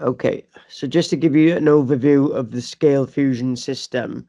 Okay, so just to give you an overview of the Scale Fusion system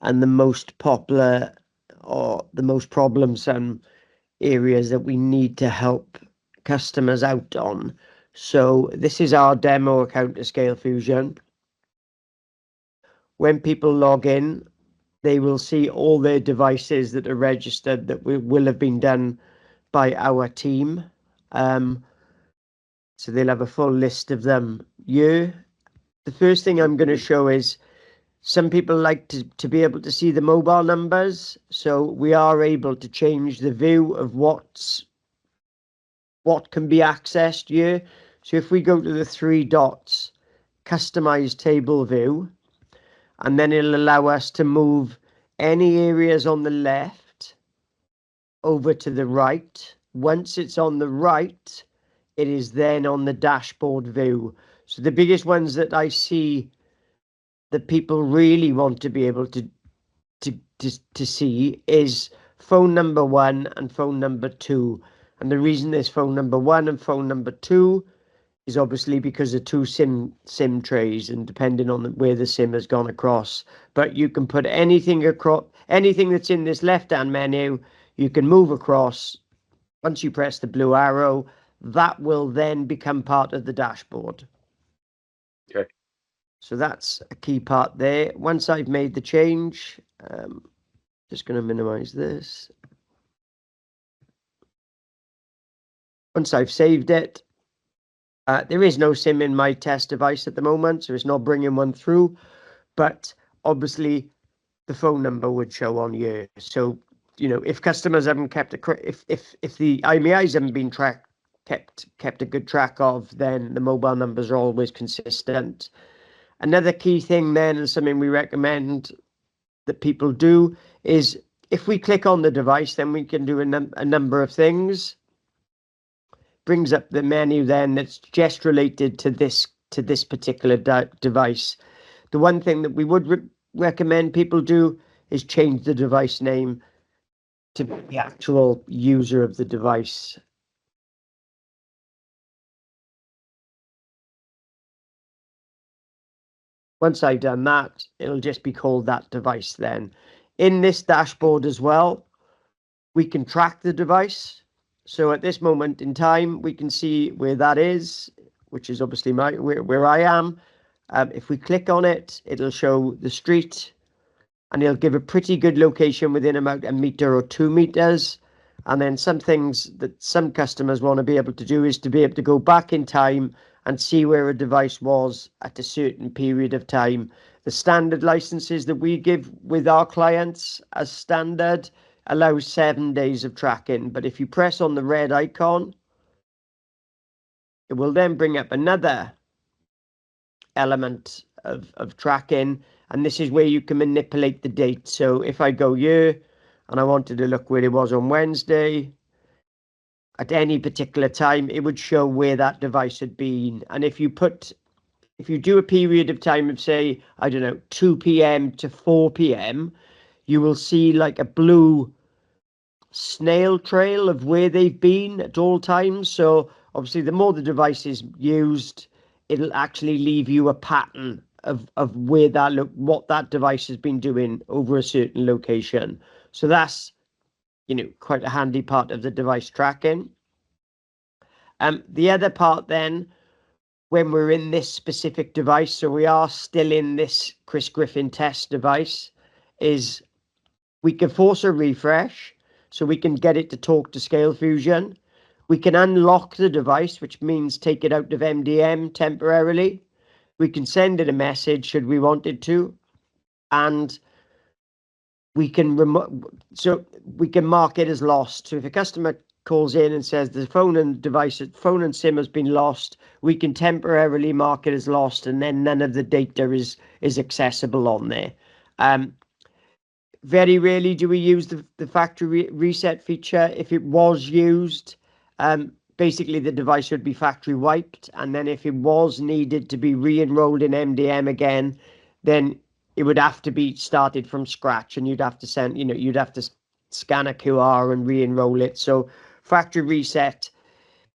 and the most popular or the most problemsome areas that we need to help customers out on. So this is our demo account to Scale Fusion. When people log in, they will see all their devices that are registered that will have been done by our team. So they'll have a full list of them here. The first thing I'm going to show is some people like to be able to see the mobile numbers. So we are able to change the view of what can be accessed here. So if we go to the three dots, customize table view, and then it'll allow us to move any areas on the left over to the right. Once it's on the right, it is then on the dashboard view. So the biggest ones that I see that people really want to be able to see is phone number 1 and phone number 2. And the reason there's phone number 1 and phone number 2 is obviously because of two SIM trays, and depending on where the SIM has gone across. But you can put anything across, anything that's in this left-hand menu, you can move across. Once you press the blue arrow, that will then become part of the dashboard. Okay. So that's a key part there. Once I've made the change, just going to minimize this. Once I've saved it, there is no SIM in my test device at the moment, so it's not bringing one through, but obviously the phone number would show on here. So, you know, if customers haven't kept if the IMEIs haven't been kept a good track of, then the mobile numbers are always consistent. Another key thing then, and something we recommend that people do, is if we click on the device, then we can do a number of things. Brings up the menu then that's just related to this particular device. The one thing that we would recommend people do is change the device name to the actual user of the device. Once I've done that, it'll just be called that device then. In this dashboard as well, we can track the device. So at this moment in time, we can see where that is, which is obviously where I am. If we click on it, it'll show the street, and it'll give a pretty good location within about 1 meter or 2 meters. And then some things that some customers want to be able to do is to be able to go back in time and see where a device was at a certain period of time. The standard licenses that we give with our clients as standard allows 7 days of tracking. But if you press on the red icon, it will then bring up another element of tracking, and this is where you can manipulate the date. So if I go here and I wanted to look where it was on Wednesday, at any particular time, it would show where that device had been. And if you do a period of time of, say, I don't know, 2 p.m. to 4 p.m., you will see like a blue snail trail of where they've been at all times. So obviously the more the device is used, it'll actually leave you a pattern of where what that device has been doing over a certain location. So that's, you know, quite a handy part of the device tracking. The other part then, when we're in this specific device, so we are still in this Chris Griffin test device, is we can force a refresh, so we can get it to talk to Scale Fusion. We can unlock the device, which means take it out of MDM temporarily. We can send it a message should we want it to, and we can mark it as lost. So if a customer calls in and says the phone and SIM has been lost, we can temporarily mark it as lost, and then none of the data is accessible on there. Very rarely do we use the factory reset feature. If it was used, basically the device would be factory wiped, and then if it was needed to be re-enrolled in MDM again, then it would have to be started from scratch, and you'd have to scan a QR and re-enroll it. So factory reset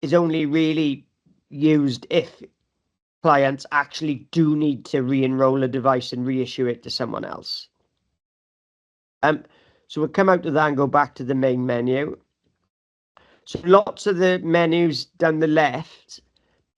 is only really used if clients actually do need to re-enroll a device and reissue it to someone else. So we'll come out of that and go back to the main menu. So lots of the menus down the left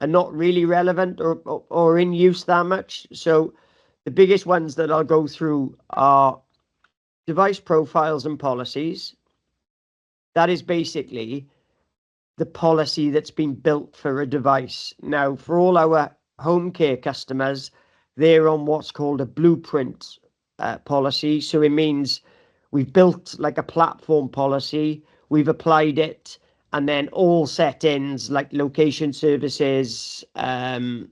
are not really relevant or in use that much. So the biggest ones that I'll go through are device profiles and policies. That is basically the policy that's been built for a device. Now, for all our home care customers, they're on what's called a blueprint policy. So it means we've built like a platform policy, we've applied it, and then all settings like location services, the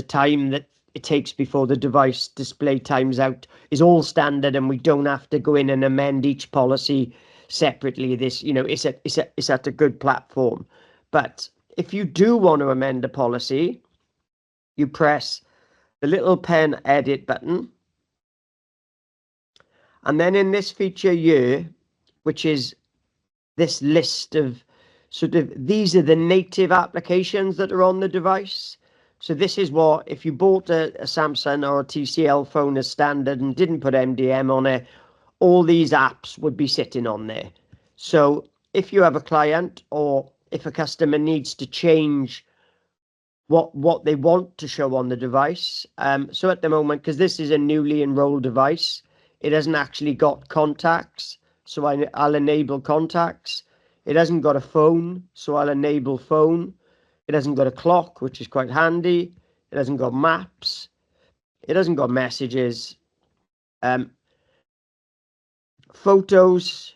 time that it takes before the device display times out is all standard, and we don't have to go in and amend each policy separately. This, it's at a good platform. But if you do want to amend a policy, you press the little pen edit button. And then in this feature here, which is this list of these are the native applications that are on the device. So this is what, if you bought a Samsung or a TCL phone as standard and didn't put MDM on it, all these apps would be sitting on there. So if you have a client or if a customer needs to change what they want to show on the device. So at the moment, because this is a newly enrolled device, it hasn't actually got contacts. So I'll enable contacts. It hasn't got a phone, so I'll enable phone. It hasn't got a clock, which is quite handy. It hasn't got maps. It hasn't got messages. Photos,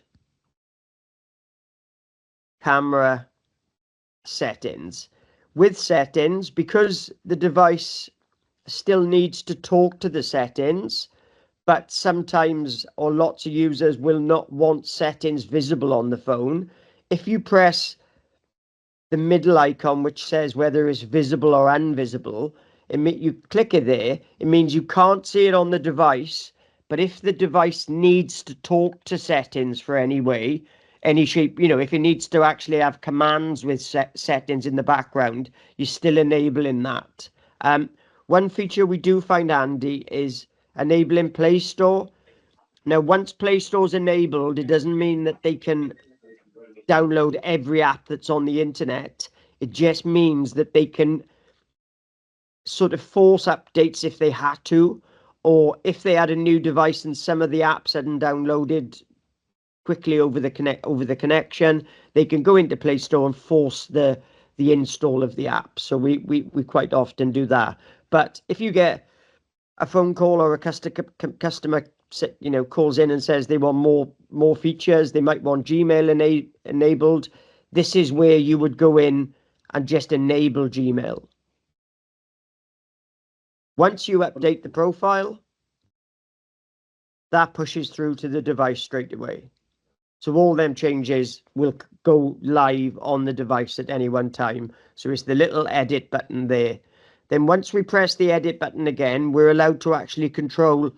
camera, settings. With settings, because the device still needs to talk to the settings, but sometimes or lots of users will not want settings visible on the phone. If you press the middle icon, which says whether it's visible or invisible, you click it there, it means you can't see it on the device. But if the device needs to talk to settings for any way, any shape, if it needs to actually have commands with settings in the background, you're still enabling that. One feature we do find handy is enabling Play Store. Now, once Play Store's enabled, it doesn't mean that they can download every app that's on the internet. It just means that they can sort of force updates if they had to, or if they had a new device and some of the apps hadn't downloaded quickly over the connection, they can go into Play Store and force the install of the app. So we quite often do that. But if you get a phone call or a customer calls in and says they want more features, they might want Gmail enabled, this is where you would go in and just enable Gmail. Once you update the profile, that pushes through to the device straight away. So all them changes will go live on the device at any one time. So it's the little edit button there. Then once we press the edit button again, we're allowed to actually control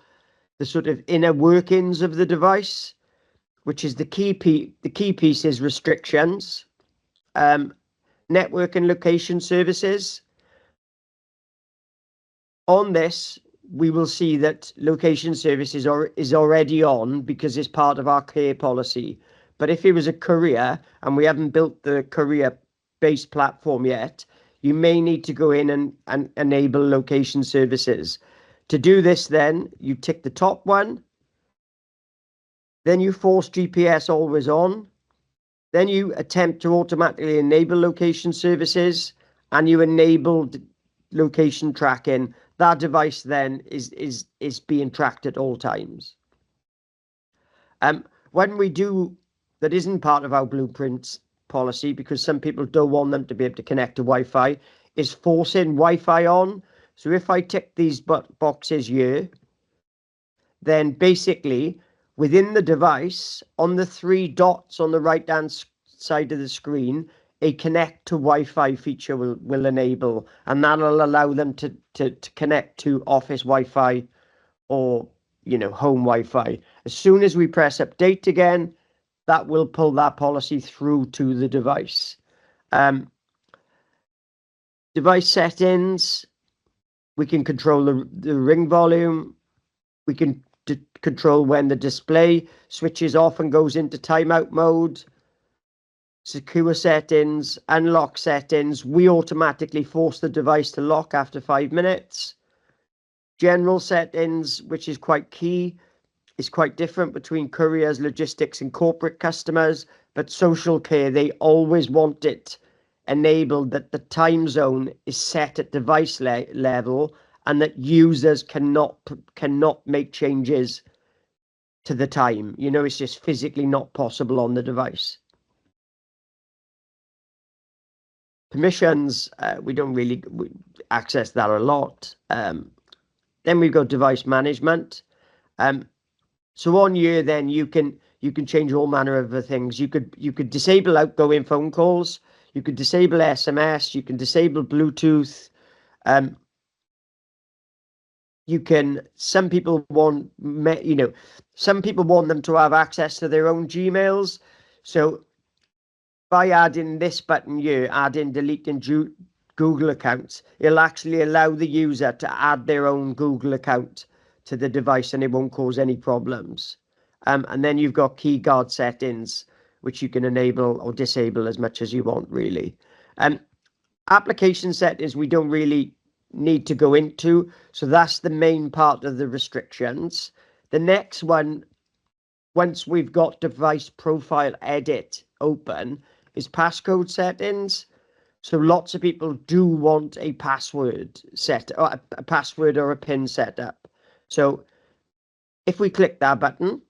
the sort of inner workings of the device, which is the key piece is restrictions, network and location services. On this, we will see that location services is already on because it's part of our care policy. But if it was a courier and we haven't built the courier-based platform yet, you may need to go in and enable location services. To do this, then you tick the top one. Then you force GPS always on. Then you attempt to automatically enable location services, and you enable location tracking. That device then is being tracked at all times. When we do, that isn't part of our blueprints policy, because some people don't want them to be able to connect to Wi-Fi, is forcing Wi-Fi on. So if I tick these boxes here, then basically within the device, on the three dots on the right hand side of the screen, a connect to Wi-Fi feature will enable, and that'll allow them to connect to office Wi-Fi or home Wi-Fi. As soon as we press update again, that will pull that policy through to the device. Device settings, we can control the ring volume. We can control when the display switches off and goes into timeout mode. Secure settings, unlock settings. We automatically force the device to lock after 5 minutes. General settings, which is quite key, is quite different between couriers, logistics, and corporate customers. But social care, they always want it enabled that the time zone is set at device level and that users cannot make changes to the time. You know, it's just physically not possible on the device. Permissions, we don't really access that a lot. Then we've got device management. So on here, then you can change all manner of things. You could disable outgoing phone calls. You could disable SMS. You can disable Bluetooth. You can. Some people want, some people want them to have access to their own Gmails. So by adding this button here, adding deleting Google accounts, it'll actually allow the user to add their own Google account to the device and it won't cause any problems. And then you've got key guard settings, which you can enable or disable as much as you want, really. Application settings we don't really need to go into, so that's the main part of the restrictions. The next one, once we've got device profile edit open, is passcode settings. So lots of people do want a password set, or a password or a PIN set up. So if we click that button,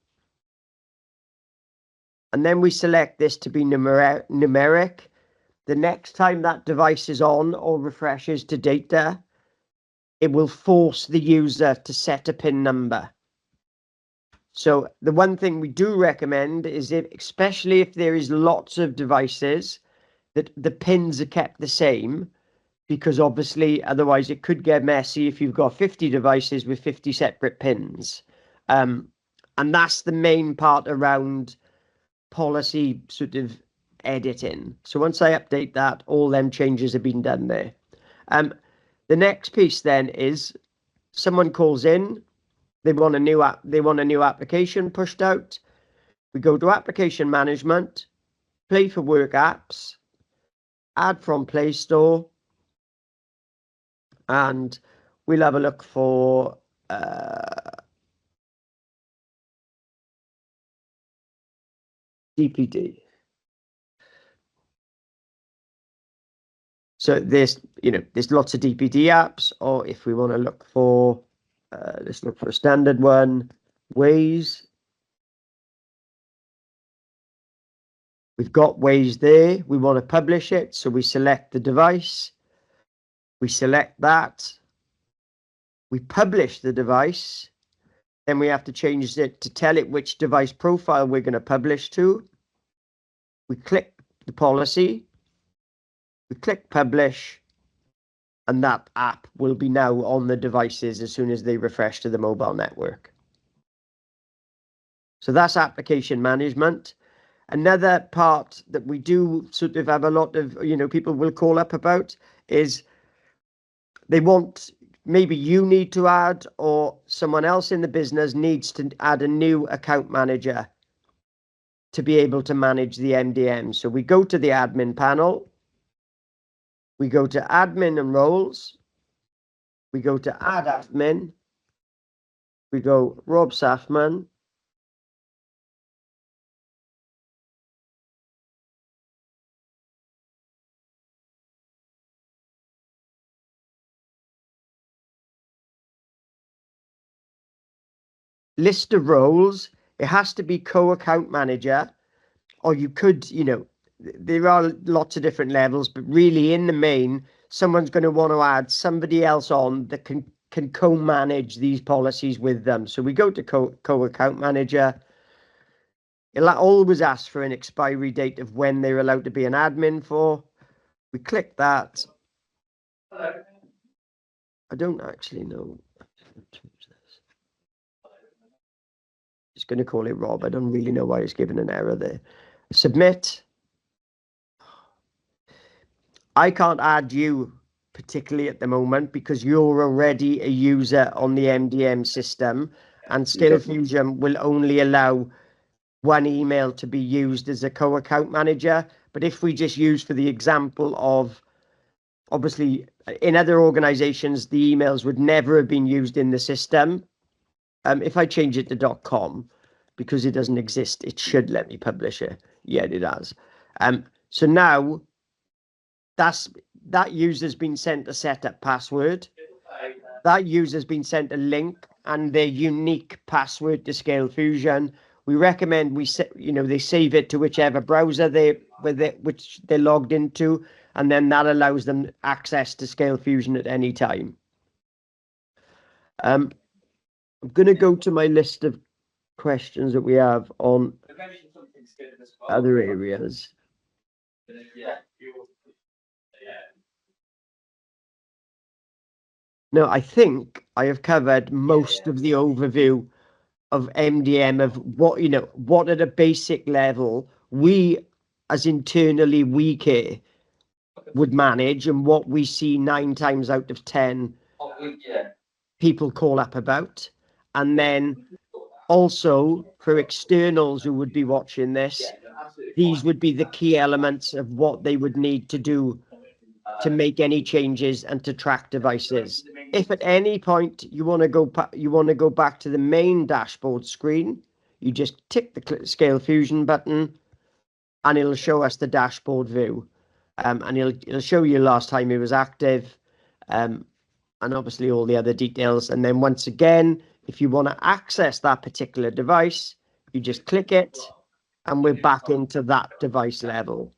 and then we select this to be numeric, the next time that device is on or refreshes to data, it will force the user to set a PIN number. So the one thing we do recommend is, especially if there is lots of devices, that the pins are kept the same, because obviously otherwise it could get messy if you've got 50 devices with 50 separate pins. And that's the main part around policy sort of editing. So once I update that, all them changes have been done there. The next piece then is someone calls in, they want a new application pushed out. We go to application management, play for work apps, add from Play Store, and we'll have a look for DPD. So there's lots of DPD apps, or if we want to look for, let's look for a standard one, Waze. We've got Waze there. We want to publish it, so we select the device. We select that. We publish the device. Then we have to change it to tell it which device profile we're going to publish to. We click the policy. We click publish. And that app will be now on the devices as soon as they refresh to the mobile network. So that's application management. Another part that we do sort of have a lot of, people will call up about is they want, maybe you need to add, or someone else in the business needs to add a new account manager to be able to manage the MDM. So we go to the admin panel. We go to admin and roles. We go to add admin. We go Rob Safman. List of roles. It has to be co-account manager, or you could, there are lots of different levels, but really in the main, someone's going to want to add somebody else on that can co-manage these policies with them. So we go to co-account manager. It'll always ask for an expiry date of when they're allowed to be an admin for. We click that. I don't actually know. Just going to call it Rob. I don't really know why it's given an error there. Submit. I can't add you particularly at the moment, because you're already a user on the MDM system, and ScaleFusion will only allow one email to be used as a co-account manager. But if we just use for the example of, obviously, in other organizations, the emails would never have been used in the system. If I change it to .com, because it doesn't exist, it should let me publish it. Yeah, it has. So now that user's been sent a setup password. That user's been sent a link and their unique password to ScaleFusion. We recommend they save it to whichever browser which they're logged into, and then that allows them access to ScaleFusion at any time. I'm going to go to my list of questions that we have on other areas. No, I think I have covered most of the overview of MDM, of what at a basic level we as internally we care would manage, and what we see 9 times out of 10 people call up about. And then also for externals who would be watching this, these would be the key elements of what they would need to do to make any changes and to track devices. If at any point you want to go back to the main dashboard screen, you just tick the ScaleFusion button, and it'll show us the dashboard view, and it'll show you last time it was active, and obviously all the other details. And then once again, if you want to access that particular device, you just click it, and we're back into that device level.